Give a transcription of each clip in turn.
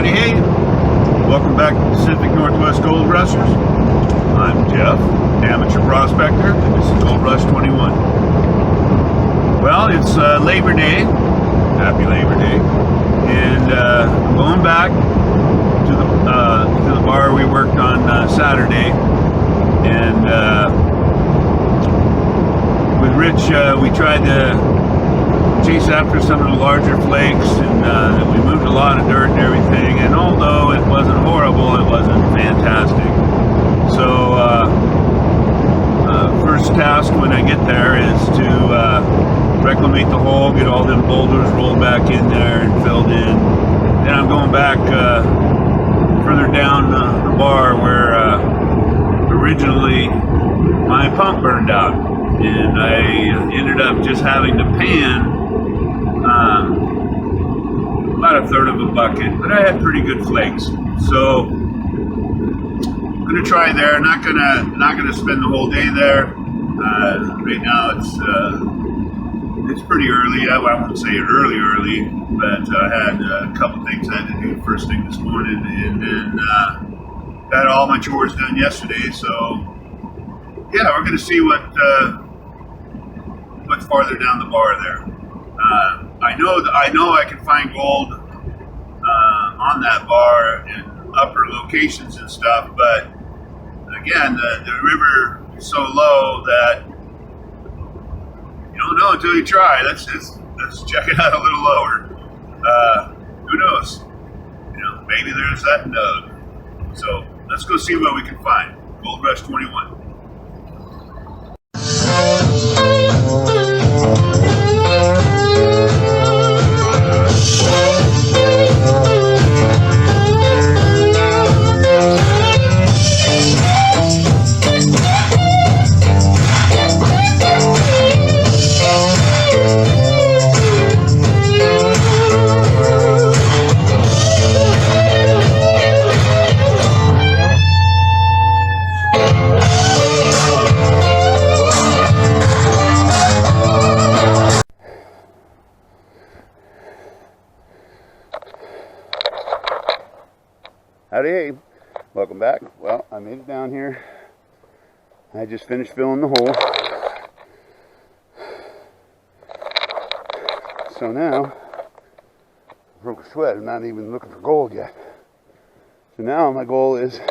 Howdy, hey! Welcome back to Pacific Northwest Gold Rushers. I'm Jeff, amateur prospector, and this is Gold Rush 21. Well, it's Labor Day. Happy Labor Day. And I'm going back to the bar we worked on Saturday. And with Rich, we tried to chase after some of the larger flakes, and we moved a lot of dirt and everything, and although it wasn't horrible, it wasn't fantastic. So first task when I get there is to reclimate the hole, get all them boulders rolled back in there and filled in. Then I'm going back further down the bar where originally my pump burned out, and I ended up just having to pan about a third of a bucket, but I had pretty good flakes. So I'm gonna try there. Not gonna spend the whole day there. Right now it's pretty early. I won't say early, but I had a couple things I had to do first thing this morning, and then got all my chores done yesterday. So yeah, we're gonna see what's farther down the bar there. I know I can find gold on that bar in upper locations and stuff, but again, the river is so low that you don't know until you try. Let's check it out a little lower. Who knows? Maybe there's that nug. So let's go see what we can find. Gold Rush 21. Howdy, hey. Welcome back. Well, I made it down here. I just finished filling the hole. So now, I broke a sweat. I'm not even looking for gold yet. So now my goal is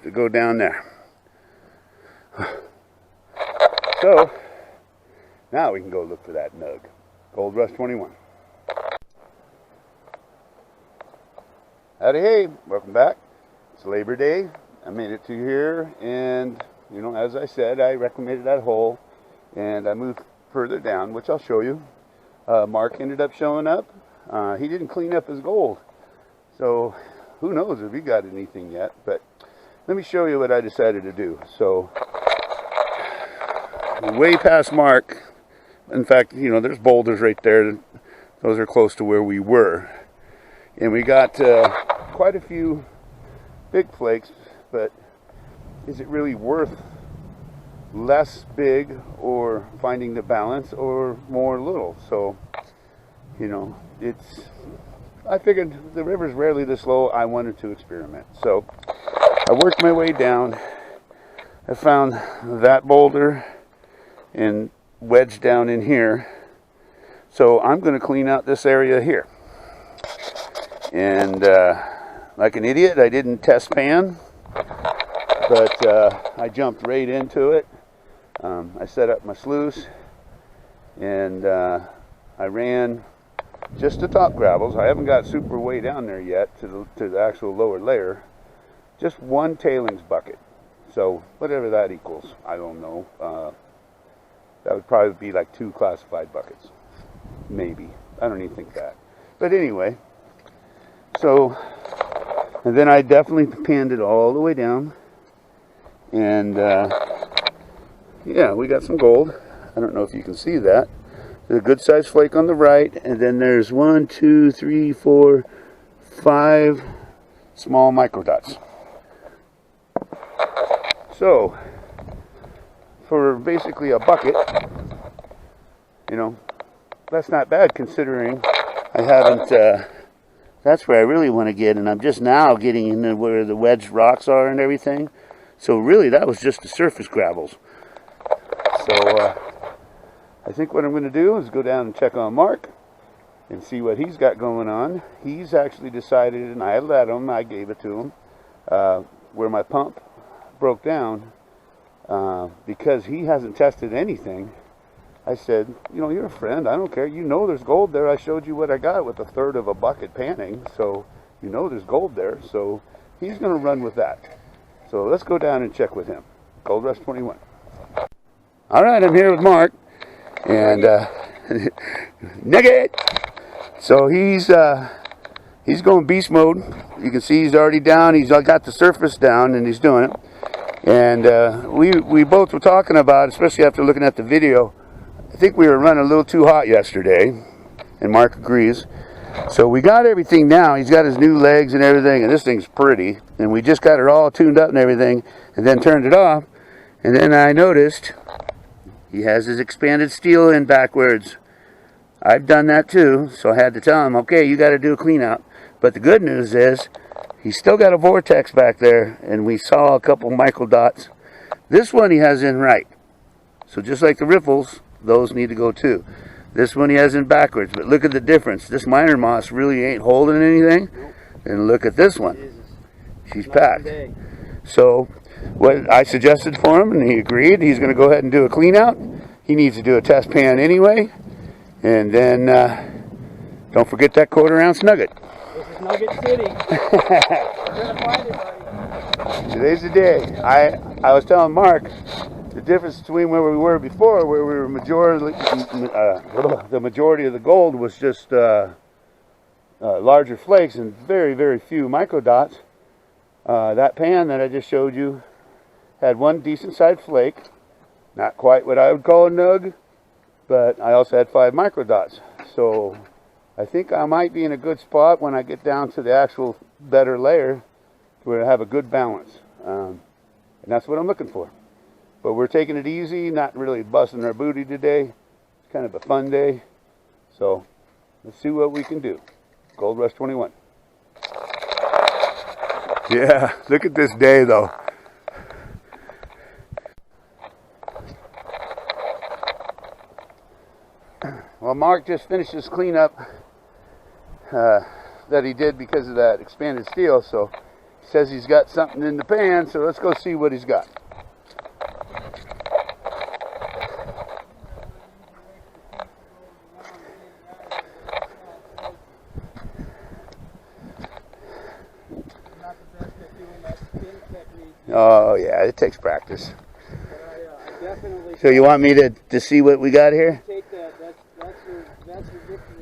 to go down there. So, now we can go look for that nug. Gold Rush 21. Howdy, hey, welcome back. It's Labor Day. I made it to here, and as I said, I reclamated that hole, and I moved further down, which I'll show you. Marc ended up showing up. He didn't clean up his gold, so who knows if he got anything yet. But let me show you what I decided to do. So way past Marc. In fact, there's boulders right there. Those are close to where we were. And we got quite a few big flakes, but is it really worth less big or finding the balance or more little? So, I figured the river's rarely this low. I wanted to experiment. So I worked my way down. I found that boulder and wedged down in here. So I'm going to clean out this area here. And like an idiot, I didn't test pan, but I jumped right into it. I set up my sluice, and I ran just the top gravels. I haven't got super way down there yet to the actual lower layer. Just one tailings bucket. So whatever that equals, I don't know. That would probably be like 2 classified buckets, maybe. I don't even think that. But anyway. So, and then I definitely panned it all the way down, and yeah, we got some gold. I don't know if you can see that. There's a good sized flake on the right, and then there's 1, 2, 3, 4, 5 small microdots. So, for basically a bucket, that's not bad considering I haven't That's where I really want to get, and I'm just now getting into where the wedge rocks are and everything. So really, that was just the surface gravels. So I think what I'm going to do is go down and check on Mark and see what he's got going on. He's actually decided, and I let him, I gave it to him, where my pump broke down, because he hasn't tested anything. I said, you know, you're a friend, I don't care, you know there's gold there. I showed you what I got with 1/3 of a bucket panning, so you know there's gold there. So he's going to run with that. So let's go down and check with him. Gold Rush 21. All right, I'm here with Mark, and Nugget. So he's going beast mode. You can see he's already down. He's got the surface down, and he's doing it. And we both were talking about, especially after looking at the video, I think we were running a little too hot yesterday, and Mark agrees. So we got everything now. He's got his new legs and everything, and this thing's pretty. And we just got it all tuned up and everything, and then turned it off. And then I noticed he has his expanded steel in backwards. I've done that too, so I had to tell him, okay, you got to do a clean out. But the good news is, he's still got a vortex back there, and we saw a couple micro dots. This one he has in right. So just like the riffles, those need to go too. This one he has in backwards, but look at the difference. This minor moss really ain't holding anything. And look at this one. She's packed. So what I suggested for him, and he agreed, he's going to go ahead and do a clean out. He needs to do a test pan anyway. And then don't forget that 1/4 ounce nugget. This is Nugget City. You're going to find it, buddy. Today's the day. I was telling Mark the difference between where we were before, where we were the majority of the gold was just larger flakes and very, very few micro dots. That pan that I just showed you had one decent sized flake, not quite what I would call a nug, but I also had 5 micro dots. So I think I might be in a good spot when I get down to the actual better layer, where I have a good balance, and that's what I'm looking for. But we're taking it easy, not really busting our booty today. It's kind of a fun day. So let's see what we can do. Gold Rush 21. Yeah, look at this day though. Well, Mark just finished his cleanup that he did because of that expanded steel. So he says he's got something in the pan, so let's go see what he's got. Oh yeah, it takes practice. So you want me to see what we got here? Take that. That's your victory.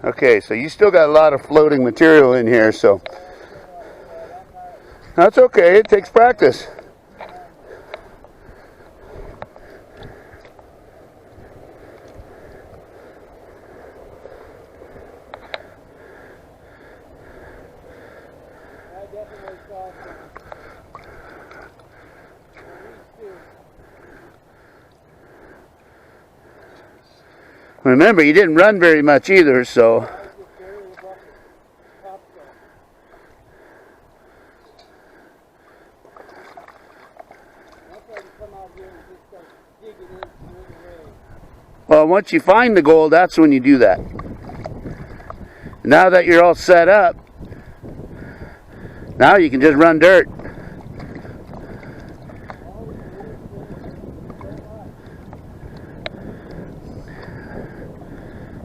Okay, so you still got a lot of floating material in here, so that's okay. It takes practice. Remember, you didn't run very much either, so. Well, once you find the gold, that's when you do that. Now that you're all set up, now you can just run dirt.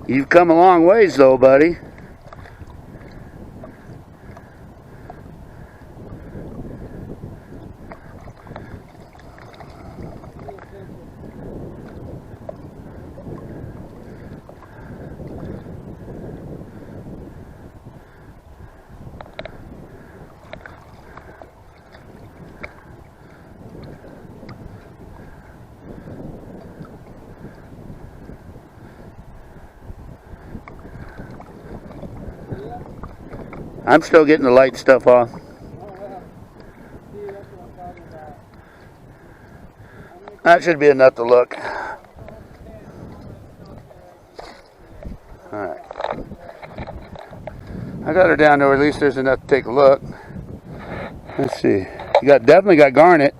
You've come a long ways though, buddy. I'm still getting the light stuff off. That should be enough to look. I got her down to where at least there's enough to take a look. Let's see. You definitely got garnet.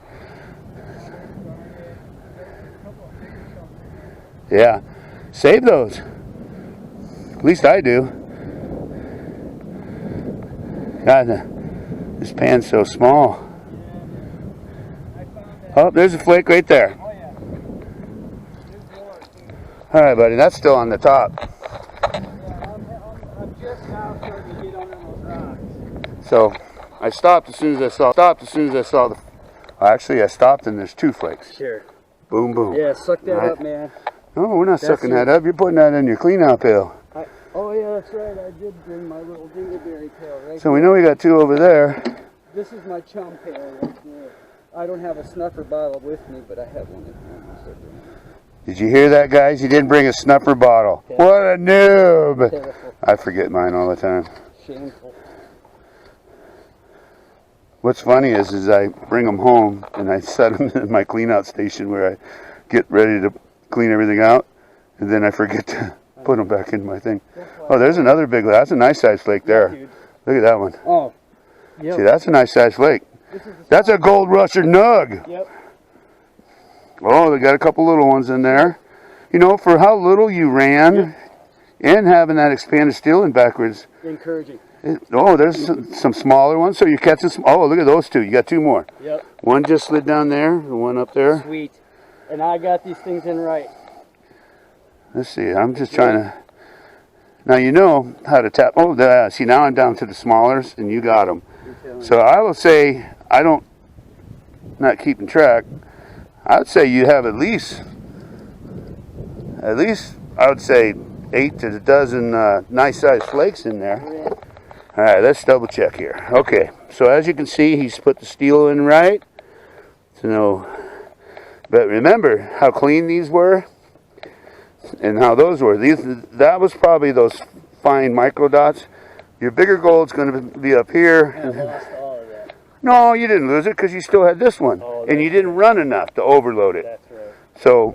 Yeah. Save those. At least I do. God, this pan's so small. Oh, there's a flake right there. All right, buddy. That's still on the top. I'm just now starting to get under those rocks. So I stopped as soon as I saw. The. Actually, I stopped and there's 2 flakes. Sure. Boom, boom. Yeah, suck that up, man. No, we're not sucking that up. You're putting that in your clean out pail. Oh yeah, that's right. I did bring my little dingleberry pail right So we know we got 2 over there. This is my chum pail right there. I don't have a snuffer bottle with me, but I have one at home. Did you hear that, guys? You didn't bring a snuffer bottle. Terrible. What a noob! Terrible. I forget mine all the time. Shameful. What's funny is I bring them home and I set them in my clean out station where I get ready to clean everything out, and then I forget to put them back in my thing. Oh, there's another big one. That's a nice size flake there. Look at that one. Oh, yep. See, that's a nice size flake. That's a Gold Rusher nug. Yep. Oh, they got a couple little ones in there. You know, for how little you ran and having that expanded steel in backwards. Encouraging. Oh, there's some smaller ones. So you're catching some. Oh, look at those 2. You got 2 more. Yep. One just slid down there. The one up there. Sweet. And I got these things in right. Let's see. I'm just trying to. Now you know how to tap. Oh, see, now I'm down to the smallers, and you got them. So I will say, I don't, not keeping track. I would say you have at least I would say 8 to a dozen nice sized flakes in there. All right, let's double check here. Okay, so as you can see, he's put the steel in right. So, but remember how clean these were and how those were. That was probably those fine micro dots. Your bigger gold's going to be up here. I lost all of that. No, you didn't lose it because you still had this one. Oh, and you didn't run enough to overload it. That's right. So,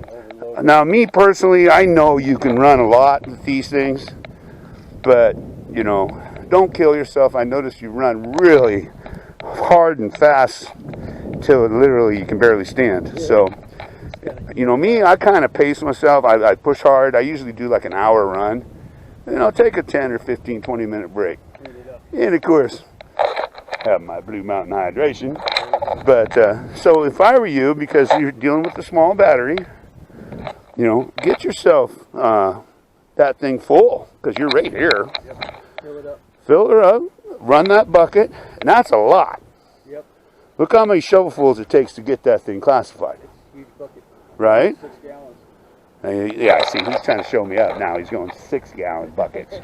now me personally, I know you can run a lot with these things. But, you know, don't kill yourself. I noticed you run really hard and fast till literally you can barely stand. Yeah. So, you know, me, I kind of pace myself. I push hard. I usually do like an hour run. And I'll take a 10 or 15, 20 minute break. And of course, have my Blue Mountain hydration. But, so if I were you, because you're dealing with a small battery, you know, get yourself that thing full, because you're right here. Yep. Fill it up. Fill her up, run that bucket, and that's a lot. Yep. Look how many shovelfuls it takes to get that thing classified. Huge bucket. Right? 6 gallons. Yeah, see, he's trying to show me up now. He's going 6-gallon buckets.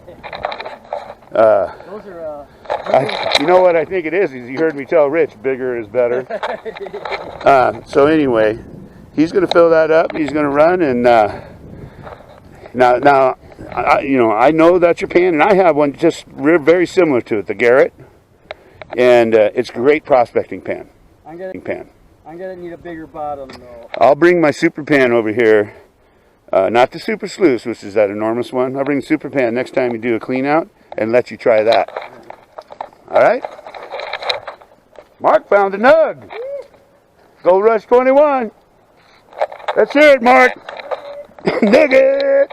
Those are, you know what I think it is? You heard me tell Rich, bigger is better. So anyway, he's going to fill that up. He's going to run, and now, you know, I know that's your pan, and I have one just very similar to it, the Garrett, and it's a great prospecting pan. I'm gonna need a bigger bottom though. I'll bring my super pan over here. Not the super sluice, which is that enormous one. I'll bring the super pan next time you do a clean out and let you try that. All right? Mark found a nug. Gold Rush 21. Let's hear it, Mark. Nugget.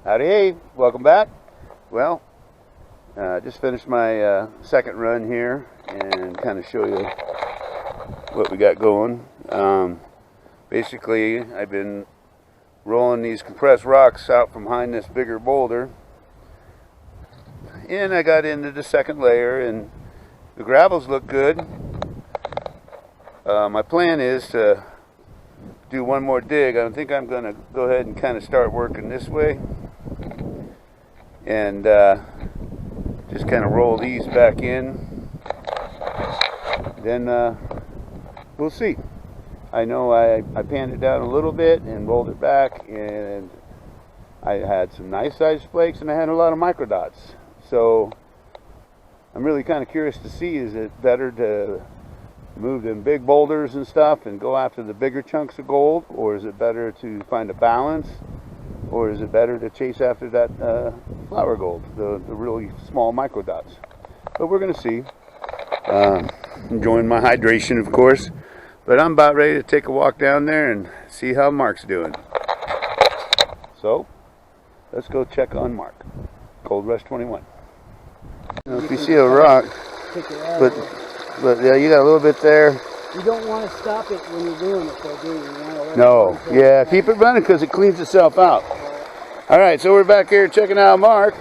Howdy, welcome back. Well, just finished my second run here and kind of show you what we got going. Basically, I've been rolling these compressed rocks out from behind this bigger boulder, and I got into the second layer, and the gravels look good. My plan is to do one more dig. I think I'm going to go ahead and kind of start working this way and just kind of roll these back in. Then we'll see. I know I panned it down a little bit and rolled it back, and I had some nice sized flakes and I had a lot of micro dots. So I'm really kind of curious to see, is it better to move them big boulders and stuff and go after the bigger chunks of gold, or is it better to find a balance, or is it better to chase after that flower gold, the really small micro dots? But we're going to see. Enjoying my hydration, of course. But I'm about ready to take a walk down there and see how Marc's doing. So, let's go check on Marc. Gold Rush 21. Now, if you see a rock, but yeah, you got a little bit there. You don't want to stop it when you're doing it, though, do you? You want to let No, yeah, keep it running because it cleans itself out. All right, so we're back here checking out Marc.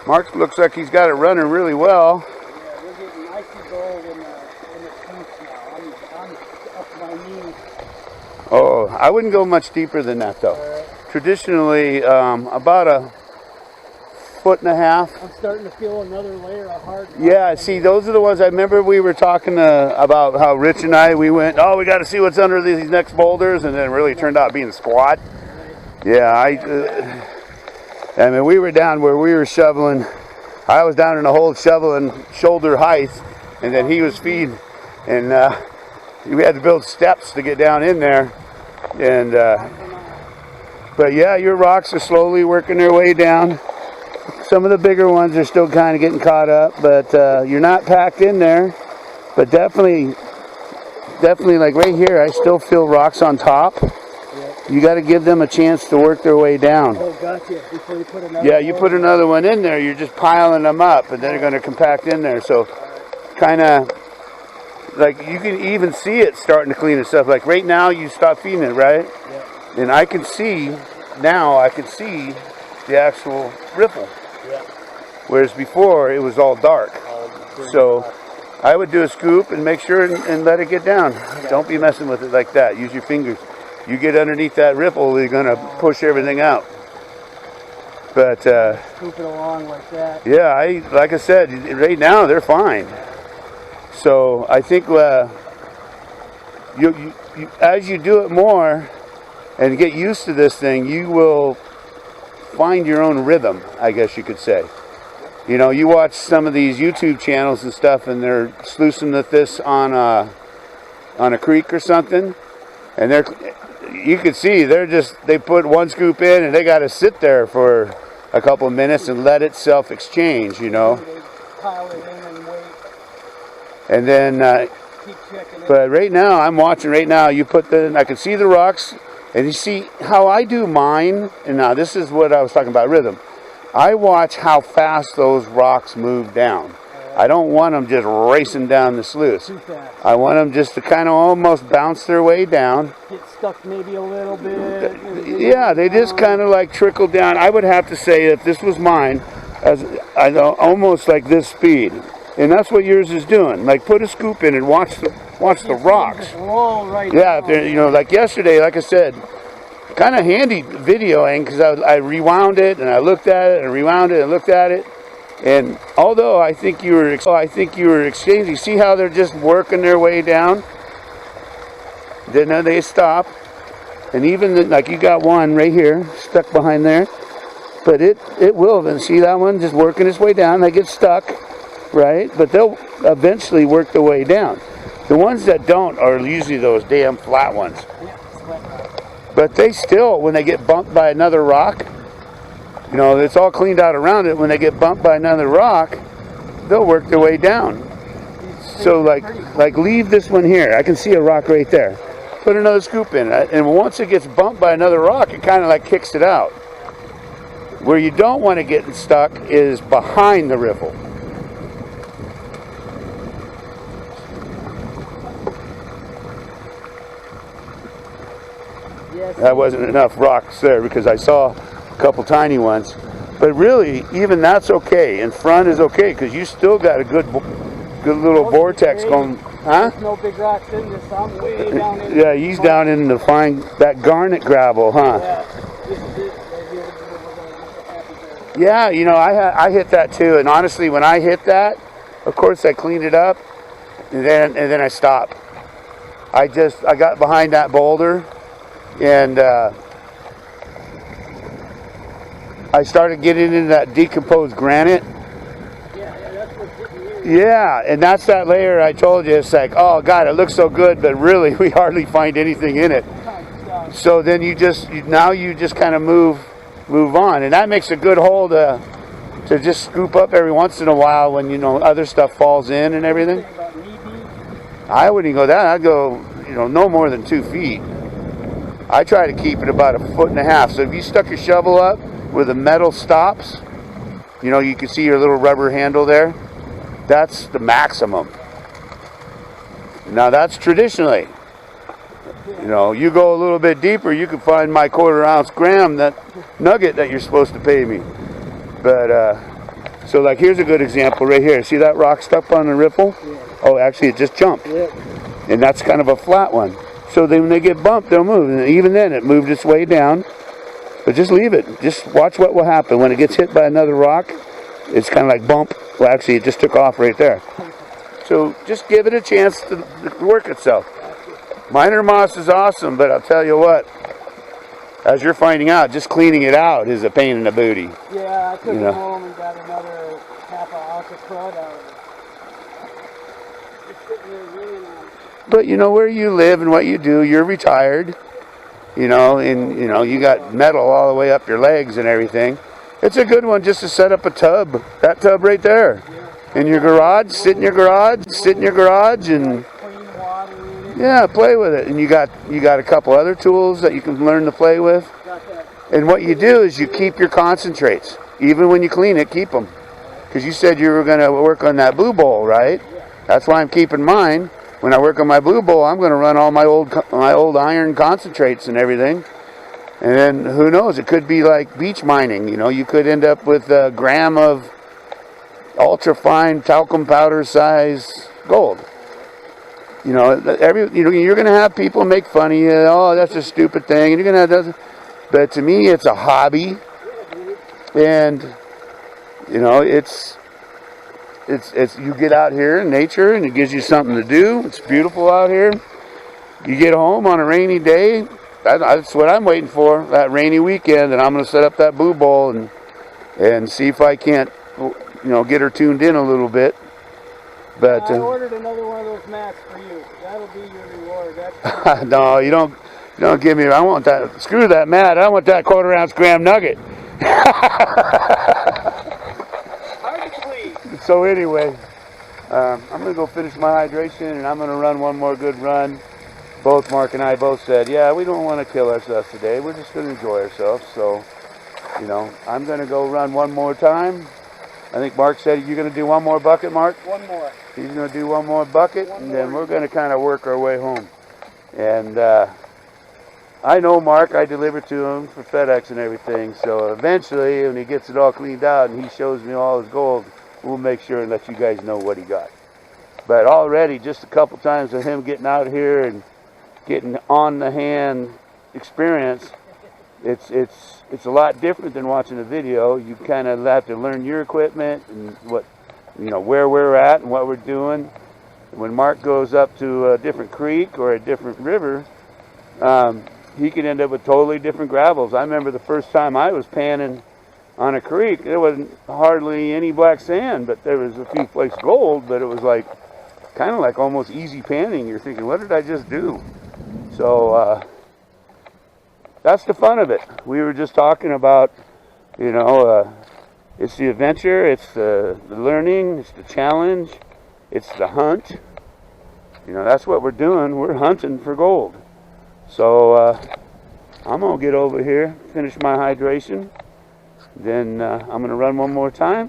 Marc looks like he's got it running really well. Yeah, we're getting icy gold in the sinks now. I'm up to my knees. Oh, I wouldn't go much deeper than that, though. Traditionally, about a 1.5 foot. I'm starting to feel another layer of hard. Yeah, see, those are the ones I remember we were talking about how Rich and I, we went, oh, we got to see what's under these next boulders, and then it really turned out being squat. Yeah, I mean, we were down where we were shoveling. I was down in the hole shoveling shoulder height, and then he was feeding, and we had to build steps to get down in there. And but yeah, your rocks are slowly working their way down. Some of the bigger ones are still kind of getting caught up, but you're not packed in there. But definitely like right here, I still feel rocks on top. You got to give them a chance to work their way down. Oh, gotcha. Before you put another you put another one in there, you're just piling them up, and then they're going to compact in there. So kind of like you can even see it starting to clean itself. Like right now, you stop feeding it, right? Yeah. And I can see the actual ripple. Yeah. Whereas before, it was all dark. So I would do a scoop and make sure and let it get down. Don't be messing with it like that. Use your fingers. You get underneath that ripple, you're going to push everything out. But scoop it along like that. Yeah, like I said, right now they're fine. So I think you as you do it more and get used to this thing, you will find your own rhythm, I guess you could say. You know, you watch some of these YouTube channels and stuff, and they're sluicing this on a creek or something, and you can see they put one scoop in and they got to sit there for a couple of minutes and let it self-exchange, you know. They pile it in and wait. And then, keep checking it. But right now, I'm watching right now, I can see the rocks, and you see how I do mine, and now this is what I was talking about, rhythm. I watch how fast those rocks move down. I don't want them just racing down the sluice. Too fast. I want them just to kind of almost bounce their way down. Get stuck maybe a little bit. Yeah, they just kind of like trickle down. I would have to say if this was mine, almost like this speed. And that's what yours is doing. Like put a scoop in and watch the rocks. Roll right yeah, down. You know, like yesterday, like I said, kind of handy videoing because I rewound it and I looked at it and rewound it and looked at it. And although I think you were exchanging, see how they're just working their way down? Then they stop, and even like you got one right here stuck behind there, but it will. Then see that one just working its way down. They get stuck, right? But they'll eventually work their way down. The ones that don't are usually those damn flat ones. But they still, when they get bumped by another rock. You know, it's all cleaned out around it. When they get bumped by another rock, they'll work their way down. So like leave this one here. I can see a rock right there. Put another scoop in it. And once it gets bumped by another rock, it kind of like kicks it out. Where you don't want to get stuck is behind the ripple. Yes. That wasn't enough rocks there because I saw couple tiny ones, but really even that's okay. In front is okay because you still got a good little vortex going. Huh? There's no big rocks in this. I'm way down in. Yeah, he's down in the fine that garnet gravel, huh? Yeah, this is it right here. Yeah, you know I hit that too, and honestly, when I hit that, of course I cleaned it up, and then I stopped. I got behind that boulder, and I started getting into that decomposed granite. Yeah, that's what's getting weird. Yeah, and that's that layer I told you. It's like, oh God, it looks so good, but really we hardly find anything in it. So then you just kind of move move on. And that makes a good hole to just scoop up every once in a while when, you know, other stuff falls in and everything. I wouldn't go that. I'd go, you know, no more than 2 feet. I try to keep it about 1.5 foot. So if you stuck your shovel up where the metal stops, you know, you can see your little rubber handle there. That's the maximum. Now that's traditionally. You know, you go a little bit deeper, you can find my 1/4 ounce gram, that nugget that you're supposed to pay me. But, so like here's a good example right here. See that rock stuck on the ripple? Yeah. Oh, actually it just jumped. Yeah. And that's kind of a flat one. So then when they get bumped, they'll move. And even then it moved its way down. But just leave it. Just watch what will happen. When it gets hit by another rock, it's kind of like bump. Well, actually it just took off right there. So just give it a chance to work itself. Minor moss is awesome, but I'll tell you what, as you're finding out, just cleaning it out is a pain in the booty. Yeah, I took it home and got another 1/2 ounce of crud out of it. It's sitting there really nice. But you know where you live and what you do, you're retired, you know, and you know, you got metal all the way up your legs and everything. It's a good one just to set up a tub, that tub right there. In your garage, sit in your garage and yeah, play with it. And you got a couple other tools that you can learn to play with. And what you do is you keep your concentrates. Even when you clean it, keep them. Because you said you were going to work on that blue bowl, right? That's why I'm keeping mine. When I work on my blue bowl, I'm going to run all my old iron concentrates and everything. And then who knows? It could be like beach mining. You know, you could end up with a gram of ultra fine talcum powder size gold. You know, you're going to have people make fun of you. Oh, that's a stupid thing. And you're going to have, but to me, it's a hobby, and you know, it's you get out here in nature, and it gives you something to do. It's beautiful out here. You get home on a rainy day. That's what I'm waiting for. That rainy weekend, and I'm going to set up that blue bowl and see if I can't, you know, get her tuned in a little bit. But I ordered another one of those mats for you. That'll be your reward. No, you don't give me. I want that. Screw that mat. I want that 1/4 ounce gram nugget. Hard to please. So anyway, I'm gonna go finish my hydration, and I'm gonna run one more good run. Both Mark and I both said, yeah, we don't want to kill ourselves today. We're just gonna enjoy ourselves. So, you know, I'm gonna go run one more time. I think Mark said you're going to do one more bucket, Mark? One more. He's going to do one more bucket, and then we're going to kind of work our way home. And I know Mark, I deliver to him for FedEx and everything, so eventually when he gets it all cleaned out and he shows me all his gold, we'll make sure and let you guys know what he got. But already, just a couple times of him getting out here and getting on the hand experience, it's a lot different than watching a video. You kind of have to learn your equipment and what, you know, where we're at and what we're doing. When Mark goes up to a different creek or a different river, he can end up with totally different gravels. I remember the first time I was panning on a creek, there wasn't hardly any black sand, but there was a few flakes of gold, but it was like, kind of like almost easy panning. You're thinking, what did I just do? So, that's the fun of it. We were just talking about, you know, it's the adventure, it's the learning, it's the challenge, it's the hunt. You know, that's what we're doing. We're hunting for gold. So I'm going to get over here, finish my hydration. Then I'm going to run one more time.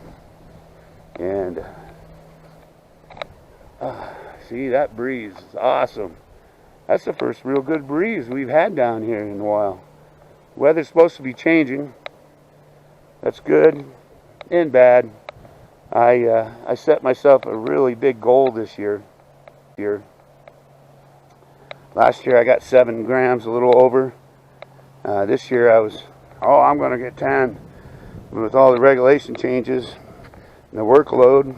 And see, that breeze is awesome. That's the first real good breeze we've had down here in a while. Weather's supposed to be changing. That's good and bad. I set myself a really big goal this year. Last year I got 7 grams, a little over. This year I was, I'm going to get 10. With all the regulation changes and the workload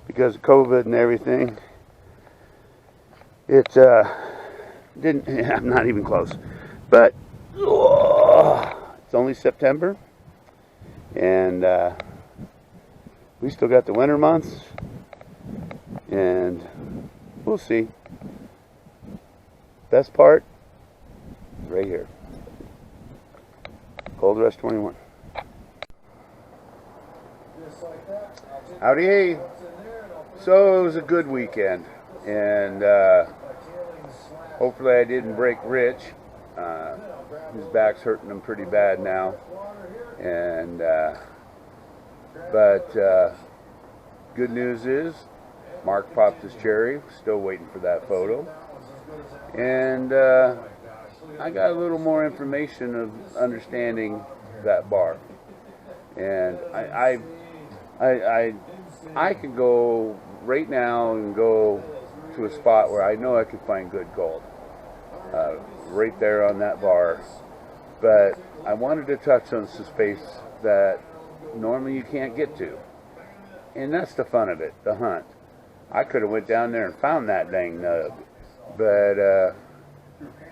because of COVID and everything, it didn't, I'm not even close. But it's only September, and we still got the winter months, and we'll see. Best part is right here. Gold Rush 21. Howdy, hey. So it was a good weekend, and hopefully I didn't break Rich. His back's hurting him pretty bad now, and but good news is Marc popped his cherry. Still waiting for that photo, and I got a little more information of understanding that bar, and I could go right now and go to a spot where I know I could find good gold, right there on that bar. But I wanted to touch on some space that normally you can't get to, and that's the fun of it, the hunt. I could have went down there and found that dang nub, but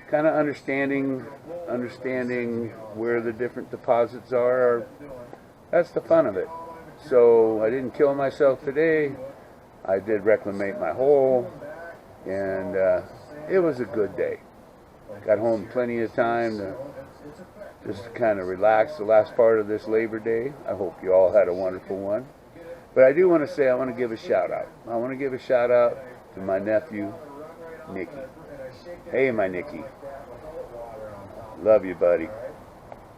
kind of understanding where the different deposits are, that's the fun of it. So I didn't kill myself today. I did reclimate my hole, and it was a good day. Got home plenty of time to just kind of relax the last part of this Labor Day. I hope you all had a wonderful one. But I do want to say, I want to give a shout out. I want to give a shout out to my nephew, Nicky. Hey, my Nicky. Love you, buddy.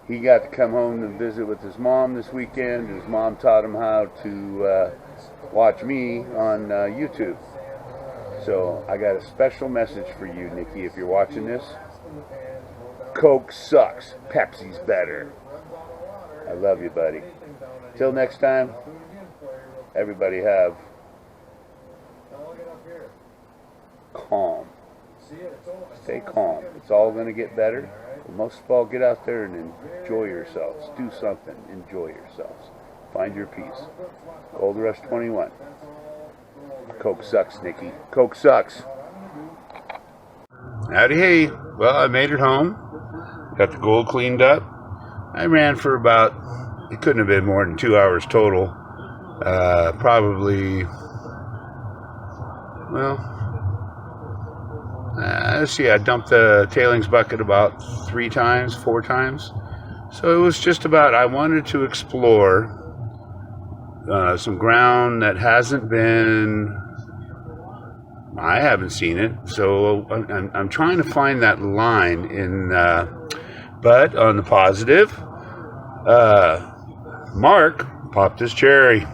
He got to come home and visit with his mom this weekend. His mom taught him how to watch me on YouTube. So I got a special message for you, Nicky, if you're watching this. Coke sucks. Pepsi's better. I love you, buddy. Till next time, everybody have calm. Stay calm. It's all going to get better. But most of all, get out there and enjoy yourselves. Do something. Enjoy yourselves. Find your peace. Gold Rush 21. Coke sucks, Nicky. Coke sucks. Howdy, hey. Well, I made it home. Got the gold cleaned up. I ran for about, it couldn't have been more than 2 hours total. Probably, well, let's see, I dumped the tailings bucket about 4 times. So it was just about, I wanted to explore some ground that hasn't been, I haven't seen it. So I'm trying to find that line in, but on the positive, Marc popped his cherry.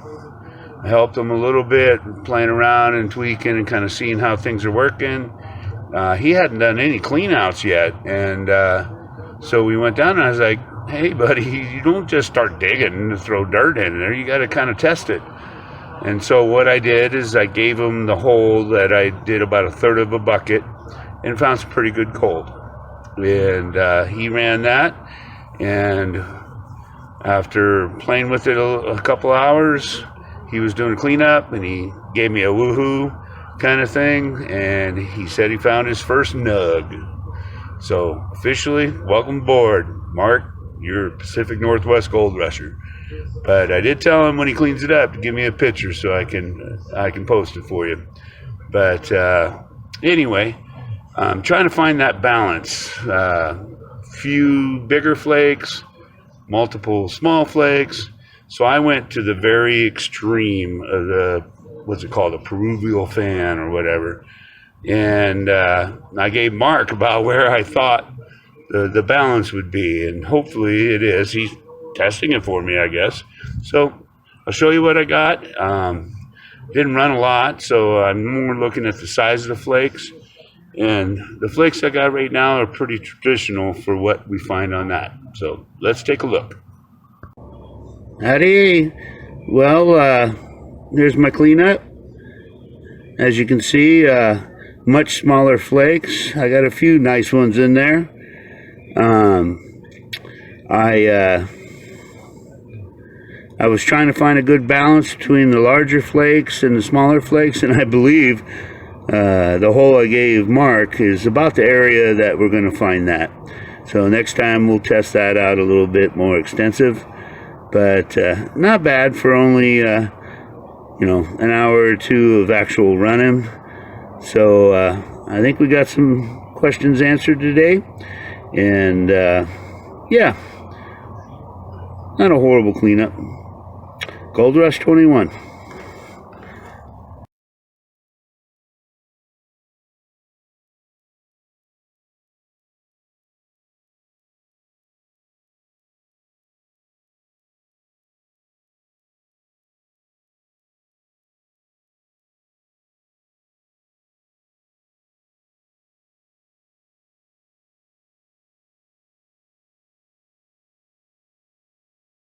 I helped him a little bit, playing around and tweaking and kind of seeing how things are working. He hadn't done any clean outs yet, and so we went down and I was like, hey buddy, you don't just start digging to throw dirt in there, you got to kind of test it. And so what I did is I gave him the hole that I did about 1/3 of a bucket and found some pretty good gold. And he ran that, and after playing with it a couple hours, he was doing a cleanup and he gave me a woohoo kind of thing, and he said he found his first nug. So officially, welcome aboard, Marc. You're a Pacific Northwest gold rusher. But I did tell him when he cleans it up to give me a picture so I can post it for you. But anyway, I'm trying to find that balance. Few bigger flakes, multiple small flakes. So I went to the very extreme of the, what's it called, a Peruvial fan or whatever. And I gave Marc about where I thought the balance would be, and hopefully it is. He's testing it for me, I guess. So I'll show you what I got. Didn't run a lot, so I'm more looking at the size of the flakes. And the flakes I got right now are pretty traditional for what we find on that. So let's take a look. Howdy. Well, here's my cleanup. As you can see, much smaller flakes. I got a few nice ones in there. I was trying to find a good balance between the larger flakes and the smaller flakes, and I believe the hole I gave Marc is about the area that we're going to find that. So next time we'll test that out a little bit more extensive, but not bad for only you know, an hour or two of actual running. So I think we got some questions answered today, and yeah, Not a horrible cleanup. Gold Rush 21.